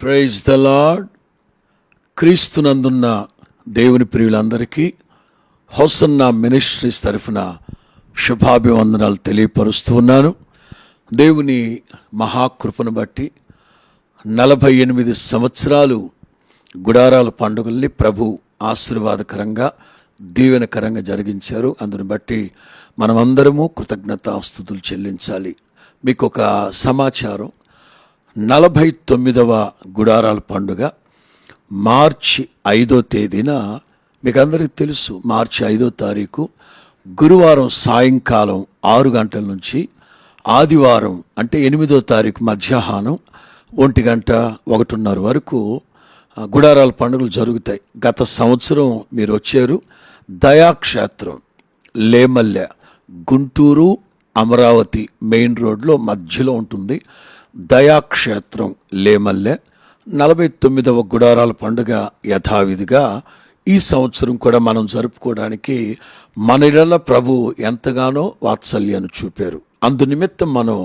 Praise the lord. క్రీస్తునందున్న దేవుని ప్రియులందరికీ hosanna ministries తరఫున శుభాభివందనాలు తెలియపరుస్తూ ఉన్నాను. దేవుని మహాకృపను బట్టి 48 సంవత్సరాలు గుడారాల పండుగల్ని ప్రభు ఆశీర్వాదకరంగా దీవెనకరంగా జరిగించారు. అందుని బట్టి మనమందరము కృతజ్ఞతాస్తుతులు చెల్లించాలి. మీకు ఒక సమాచారం, 49వ గుడారాల పండుగ మార్చి 5వ తేదీన, మీకు అందరికీ తెలుసు, మార్చి 5వ తారీఖు గురువారం సాయంకాలం 6 గంటల నుంచి ఆదివారం అంటే 8వ తారీఖు మధ్యాహ్నం 1 గంట 1:30 వరకు గుడారాల పండుగలు జరుగుతాయి. గత సంవత్సరం మీరు వచ్చారు. దయాక్షేత్రం లేమల్లె, గుంటూరు అమరావతి మెయిన్ రోడ్లో మధ్యలో ఉంటుంది. దయాక్షేత్రం లేమల్లె 49వ గుడారాల పండుగ యథావిధిగా ఈ సంవత్సరం కూడా మనం జరుపుకోవడానికి మన ఇళ్ళ ప్రభు ఎంతగానో వాత్సల్యాన్ని చూపారు. అందునిమిత్తం మనం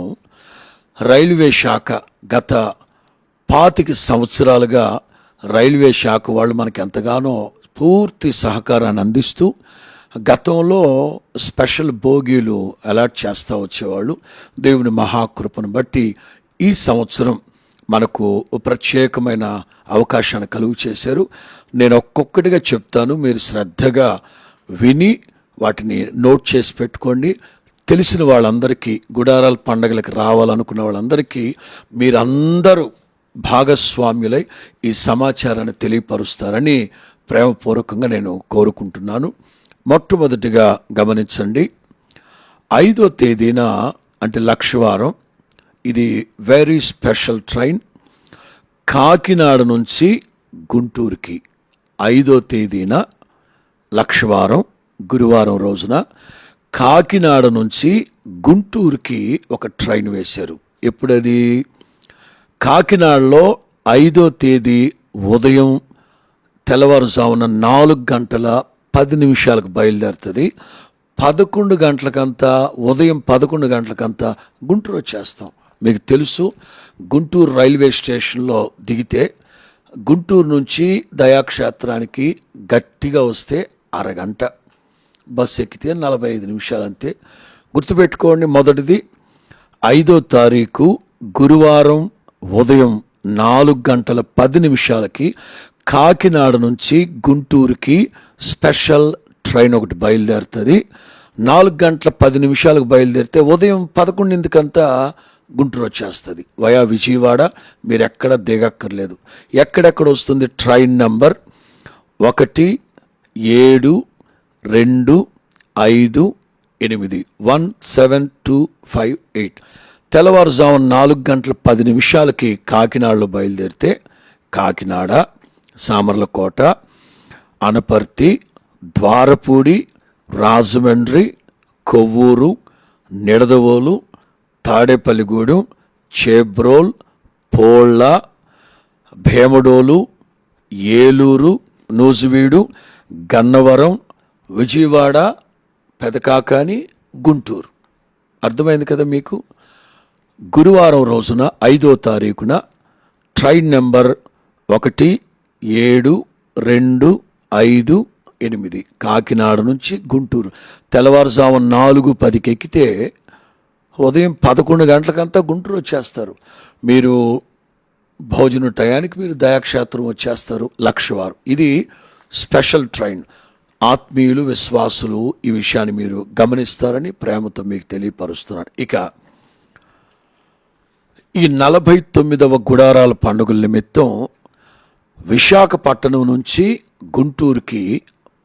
రైల్వే శాఖ గత 25 సంవత్సరాలుగా రైల్వే శాఖ వాళ్ళు మనకి ఎంతగానో పూర్తి సహకారాన్ని అందిస్తూ గతంలో స్పెషల్ బోగీలు అలాట్ చేస్తూ వచ్చేవాళ్ళు. దేవుని మహాకృపను బట్టి ఈ సంవత్సరం మనకు ప్రత్యేకమైన అవకాశాన్ని కలుగు చేశారు. నేను ఒక్కొక్కటిగా చెప్తాను, మీరు శ్రద్ధగా విని వాటిని నోట్ చేసి పెట్టుకోండి. తెలిసిన వాళ్ళందరికీ, గుడారాల పండగలకు రావాలనుకున్న వాళ్ళందరికీ మీరందరూ భాగస్వామ్యులై ఈ సమాచారాన్ని తెలియపరుస్తారని ప్రేమపూర్వకంగా నేను కోరుకుంటున్నాను. మొట్టమొదటిగా గమనించండి, 5వ తేదీన అంటే లక్షవారం, ఇది వెరీ స్పెషల్ ట్రైన్. కాకినాడ నుంచి గుంటూరుకి 5వ తేదీన లక్షవారం గురువారం రోజున కాకినాడ నుంచి గుంటూరుకి ఒక ట్రైన్ వేశారు. ఎప్పుడది? కాకినాడలో 5వ తేదీ ఉదయం తెల్లవారుజామున 4 గంటల 10 నిమిషాలకు బయలుదేరుతుంది. 11 గంటలకంతా, ఉదయం 11 గంటలకంతా గుంటూరు వచ్చేస్తాం. మీకు తెలుసు, గుంటూరు రైల్వే స్టేషన్లో దిగితే గుంటూరు నుంచి దయాక్షేత్రానికి గట్టిగా వస్తే అరగంట, బస్సు ఎక్కితే 45 నిమిషాలు అంతే. గుర్తుపెట్టుకోండి, మొదటిది 5వ తారీఖు గురువారం ఉదయం 4 గంటల 10 నిమిషాలకి కాకినాడ నుంచి గుంటూరుకి స్పెషల్ ట్రైన్ ఒకటి బయలుదేరుతుంది. 4 గంటల 10 నిమిషాలకు బయలుదేరితే ఉదయం 11 గుంటూరు వచ్చేస్తుంది. వయా విజయవాడ. మీరు ఎక్కడ దిగక్కర్లేదు. ఎక్కడెక్కడ వస్తుంది? Train number 17258 17258. తెల్లవారుజామున 4 గంటల 10 నిమిషాలకి కాకినాడలో బయలుదేరితే కాకినాడ, సామర్లకోట, అనపర్తి, ద్వారపూడి, రాజమండ్రి, కొవ్వూరు, నిడదవోలు, తాడేపల్లిగూడెం, చేబ్రోల్, పోళ్ళ, భీమడోలు, ఏలూరు, నూజివీడు, గన్నవరం, విజయవాడ, పెదకాకాని, గుంటూరు. అర్థమైంది కదా మీకు? గురువారం రోజున 5వ తారీఖున ట్రైన్ నెంబర్ 17258 కాకినాడ నుంచి గుంటూరు తెల్లవారుజామున 4:10 ఎక్కితే ఉదయం 11 గంటలకంతా గుంటూరు వచ్చేస్తారు. మీరు భోజన టయానికి మీరు దయాక్షేత్రం వచ్చేస్తారు. లక్షవారం ఇది స్పెషల్ ట్రైన్. ఆత్మీయులు, విశ్వాసులు ఈ విషయాన్ని మీరు గమనిస్తారని ప్రేమతో మీకు తెలియపరుస్తున్నాను. ఇక ఈ 49వ గుడారాల పండుగల నిమిత్తం విశాఖపట్నం నుంచి గుంటూరుకి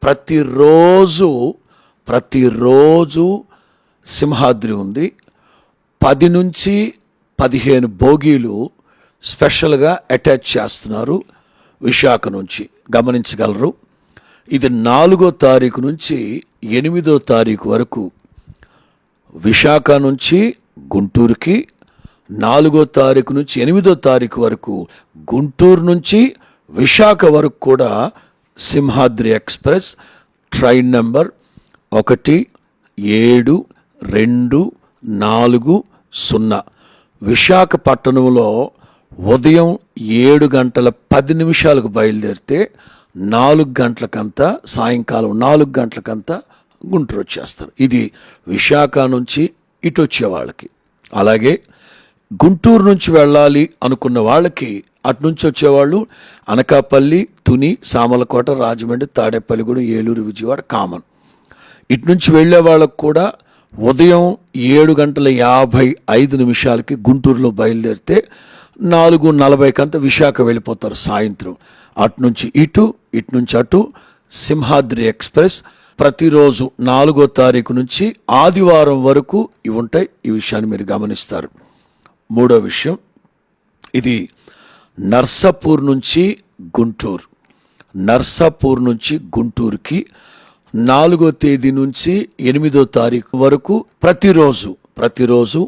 ప్రతిరోజు సింహాద్రి ఉంది. 10 నుంచి 15 బోగీలు స్పెషల్గా అటాచ్ చేస్తున్నారు విశాఖ నుంచి. గమనించగలరు. ఇది 4వ తారీఖు నుంచి 8వ తారీఖు వరకు విశాఖ నుంచి గుంటూరుకి, 4వ తారీఖు నుంచి 8వ తారీఖు వరకు గుంటూరు నుంచి విశాఖ వరకు కూడా సింహాద్రి ఎక్స్ప్రెస్ ట్రైన్ నెంబర్ 17240 విశాఖపట్నంలో ఉదయం 7:10 బయలుదేరితే 4 గంటలకంతా, సాయంకాలం 4 గంటలకంతా గుంటూరు వచ్చేస్తారు. ఇది విశాఖ నుంచి ఇటు వచ్చే వాళ్ళకి. అలాగే గుంటూరు నుంచి వెళ్ళాలి అనుకున్న వాళ్ళకి అటు నుంచి వచ్చేవాళ్ళు అనకాపల్లి, తుని, సామలకోట, రాజమండ్రి, తాడేపల్లిగూడెం, ఏలూరు, విజయవాడ కామన్. ఇటు నుంచి వెళ్ళే వాళ్ళకు కూడా ఉదయం 7:55 గుంటూరులో బయలుదేరితే 4:40 విశాఖ వెళ్ళిపోతారు సాయంత్రం. అటు నుంచి ఇటు నుంచి అటు సింహాద్రి ఎక్స్ప్రెస్ ప్రతిరోజు 4వ తారీఖు నుంచి ఆదివారం వరకు ఇవి ఉంటాయి. ఈ విషయాన్ని మీరు గమనిస్తారు. మూడో విషయం, ఇది నర్సాపూర్ నుంచి గుంటూరు. నర్సాపూర్ నుంచి గుంటూరుకి 4వ తేదీ నుంచి 8వ తారీఖు వరకు ప్రతిరోజు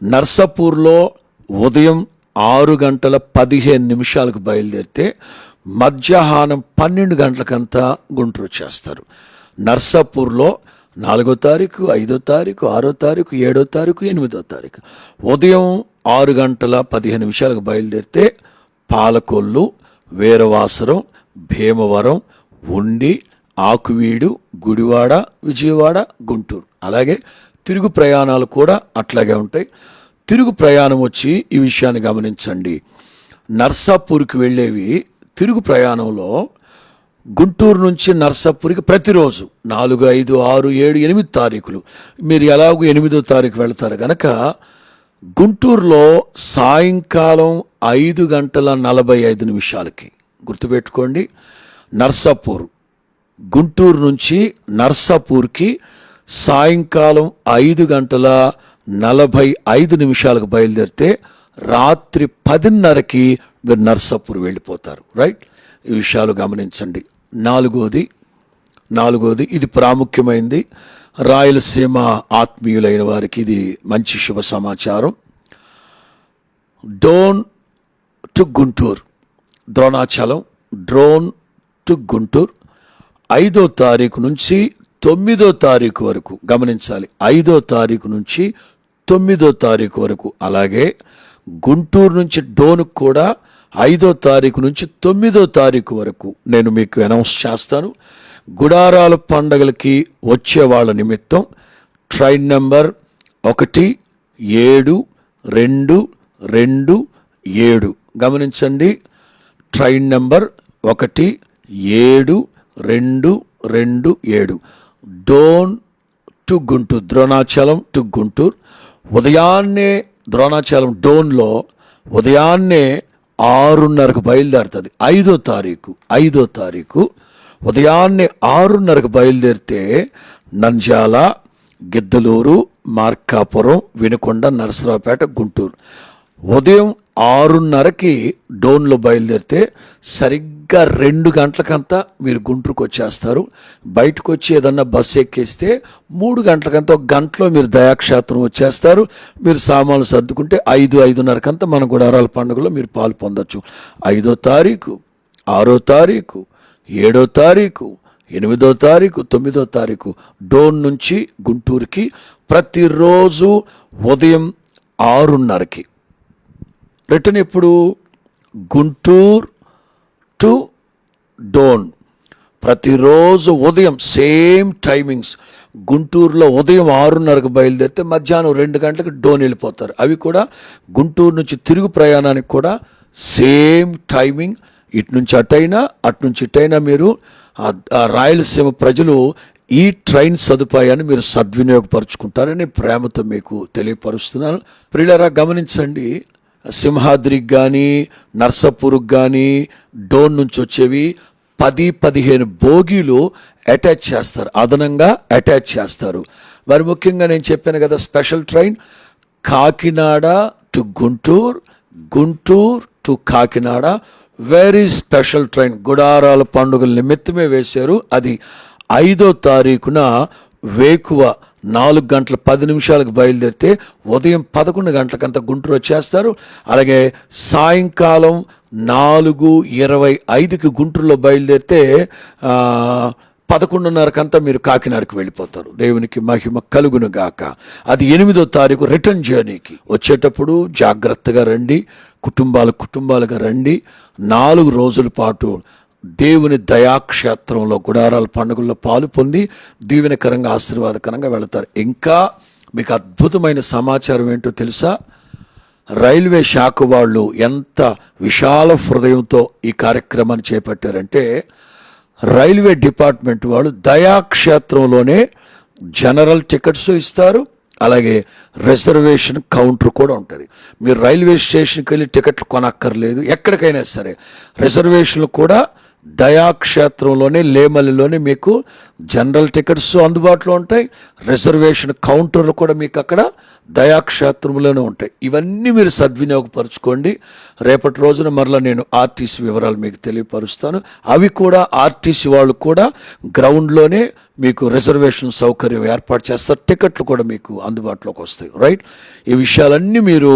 నర్సాపూర్లో ఉదయం 6:15 బయలుదేరితే మధ్యాహ్నం 12 గంటలకంతా గుంటూరు వచ్చేస్తారు. నర్సాపూర్లో 4వ తారీఖు, 5వ తారీఖు, 6వ తారీఖు, 7వ తారీఖు, 8వ తారీఖు ఉదయం 6:15 బయలుదేరితే పాలకొల్లు, వీరవాసరం, భీమవరం, ఉండి, ఆకువీడు, గుడివాడ, విజయవాడ, గుంటూరు. అలాగే తిరుగు ప్రయాణాలు కూడా అట్లాగే ఉంటాయి. తిరుగు ప్రయాణం వచ్చి ఈ విషయాన్ని గమనించండి. నర్సాపూర్కి వెళ్ళేవి తిరుగు ప్రయాణంలో గుంటూరు నుంచి నర్సాపూర్కి ప్రతిరోజు 4, 5, 6, 7, 8 తారీఖులు మీరు ఎలాగో 8వ తారీఖు వెళ్తారు కనుక గుంటూరులో సాయంకాలం 5:45 గుర్తుపెట్టుకోండి. నర్సాపూర్, గుంటూరు నుంచి నర్సాపూర్కి సాయంకాలం 5:45 బయలుదేరితే రాత్రి 10:30 మీరు నర్సాపూర్ వెళ్ళిపోతారు. రైట్, ఈ విషయాలు గమనించండి. నాలుగోది ఇది ప్రాముఖ్యమైనది. రాయలసీమ ఆత్మీయులైన వారికి ఇది మంచి శుభ సమాచారం. డోన్ టు గుంటూరు, ద్రోణాచలం డ్రోన్ టు గుంటూరు 5వ తారీఖు నుంచి 9వ తారీఖు వరకు గమనించాలి. 5వ తారీఖు నుంచి 9వ తారీఖు వరకు. అలాగే గుంటూరు నుంచి డోన్కు కూడా 5వ తారీఖు నుంచి 9వ తారీఖు వరకు నేను మీకు అనౌన్స్ చేస్తాను. గుడారాల పండగలకి వచ్చే వాళ్ళ నిమిత్తం ట్రైన్ నెంబర్ 172227 గమనించండి. Train number 172227 Dhone to Guntur, Dronachalam to Guntur. ఉదయాన్నే ద్రోణాచలం డోన్లో ఉదయాన్నే 6:30 బయలుదేరుతుంది. 5వ తారీఖు ఉదయాన్నే 6:30 బయలుదేరితే నంద్యాల, గిద్దలూరు, మార్కాపురం, వినుకొండ, నరసరావుపేట, గుంటూరు ఉదయం 6:30 డోన్లో బయలుదేరితే సరిగ్గా 2 గంటలకంతా మీరు గుంటూరుకు వచ్చేస్తారు. బయటకు వచ్చి ఏదన్నా బస్సు ఎక్కేస్తే 3 గంటలకంతా, 1 గంటలో మీరు దయాక్షేత్రం వచ్చేస్తారు. మీరు సామాన్లు సర్దుకుంటే 5-5:30 మన గుడారాల పండుగలో మీరు పాలు పొందొచ్చు. 5వ తారీఖు, 6వ తారీఖు, 7వ తారీఖు, 8వ తారీఖు, 9వ తారీఖు డోన్ నుంచి గుంటూరుకి ప్రతిరోజు ఉదయం 6:30. రిటర్న్ ఎప్పుడు? గుంటూరు టు డోన్ ప్రతిరోజు ఉదయం సేమ్ టైమింగ్స్. గుంటూరులో ఉదయం 6:30 బయలుదేరితే మధ్యాహ్నం 2 గంటలకు డోన్ వెళ్ళిపోతారు. అవి కూడా గుంటూరు నుంచి తిరుగు ప్రయాణానికి కూడా సేమ్ టైమింగ్. ఇటు నుంచి అటైనా అటు నుంచి ఇటైనా మీరు రాయలసీమ ప్రజలు ఈ ట్రైన్ సదుపాయాన్ని మీరు సద్వినియోగపరుచుకుంటారని ప్రేమతో మీకు తెలియపరుస్తున్నాను. ప్రియులారా గమనించండి, సింహాద్రికి కానీ నర్సాపూర్కి కానీ డోన్ నుంచి వచ్చేవి 10-15 బోగీలు అటాచ్ చేస్తారు, అదనంగా అటాచ్ చేస్తారు. మరి ముఖ్యంగా నేను చెప్పాను కదా, special train Kakinada to Guntur, Guntur to Kakinada, very special train. గుడారాల పండుగల నిమిత్తమే వేశారు. అది 5వ తారీఖున వేకువ 4:10 బయలుదేరితే ఉదయం 11 గంటలకంతా గుంటూరు వచ్చేస్తారు. అలాగే సాయంకాలం 4:25 గుంటూరులో బయలుదేరితే 11:30 మీరు కాకినాడకి వెళ్ళిపోతారు. దేవునికి మహిమ కలుగును గాక. అది 8వ తారీఖు రిటర్న్ జర్నీకి. వచ్చేటప్పుడు జాగ్రత్తగా రండి, కుటుంబాలుగా రండి. 4 రోజుల పాటు దేవుని దయాక్షేత్రంలో గుడారాల పండుగల్లో పాలు పొంది దీవెనకరంగా ఆశీర్వాదకరంగా వెళతారు. ఇంకా మీకు అద్భుతమైన సమాచారం ఏంటో తెలుసా? రైల్వే శాఖ వాళ్ళు ఎంత విశాల హృదయంతో ఈ కార్యక్రమాన్ని చేపట్టారంటే, రైల్వే డిపార్ట్మెంట్ వాళ్ళు దయాక్షేత్రంలోనే జనరల్ టికెట్స్ ఇస్తారు, అలాగే రిజర్వేషన్ కౌంటర్ కూడా ఉంటుంది. మీరు రైల్వే స్టేషన్కి వెళ్ళి టికెట్లు కొనక్కర్లేదు. ఎక్కడికైనా సరే రిజర్వేషన్లు కూడా దయాక్షేత్రంలోనే, లేమల్లిలోనే మీకు జనరల్ టికెట్స్ అందుబాటులో ఉంటాయి. రిజర్వేషన్ కౌంటర్లు కూడా మీకు అక్కడ దయాక్షేత్రంలోనే ఉంటాయి. ఇవన్నీ మీరు సద్వినియోగపరచుకోండి. రేపటి రోజున మరలా నేను ఆర్టీసీ వివరాలు మీకు తెలియపరుస్తాను. అవి కూడా ఆర్టీసీ వాళ్ళు కూడా గ్రౌండ్లోనే మీకు రిజర్వేషన్ సౌకర్యం ఏర్పాటు చేస్తారు. టికెట్లు కూడా మీకు అందుబాటులోకి వస్తాయి. రైట్, ఈ విషయాలన్నీ మీరు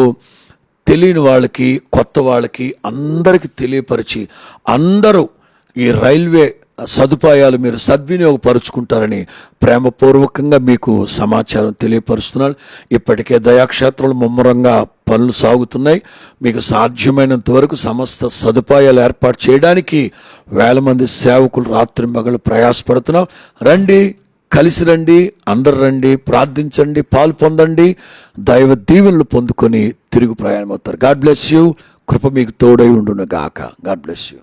తెలియని వాళ్ళకి, కొత్త వాళ్ళకి అందరికీ తెలియపరిచి అందరూ ఈ రైల్వే సదుపాయాలు మీరు సద్వినియోగపరుచుకుంటారని ప్రేమపూర్వకంగా మీకు సమాచారం తెలియపరుస్తున్నాను. ఇప్పటికే దయాక్షేత్రాలు ముమ్మరంగా పనులు సాగుతున్నాయి. మీకు సాధ్యమైనంత వరకు సమస్త సదుపాయాలు ఏర్పాటు చేయడానికి 1000 మంది సేవకులు రాత్రింబగళ్ళు ప్రయాసపడుతున్నాం. రండి, కలిసి రండి, అందరు రండి, ప్రార్థించండి, పాలు పొందండి, దైవ దీవెనలు పొందుకొని తిరుగు ప్రయాణం అవుతారు. God bless you. కృప మీకు తోడై ఉండును గాక. God bless you.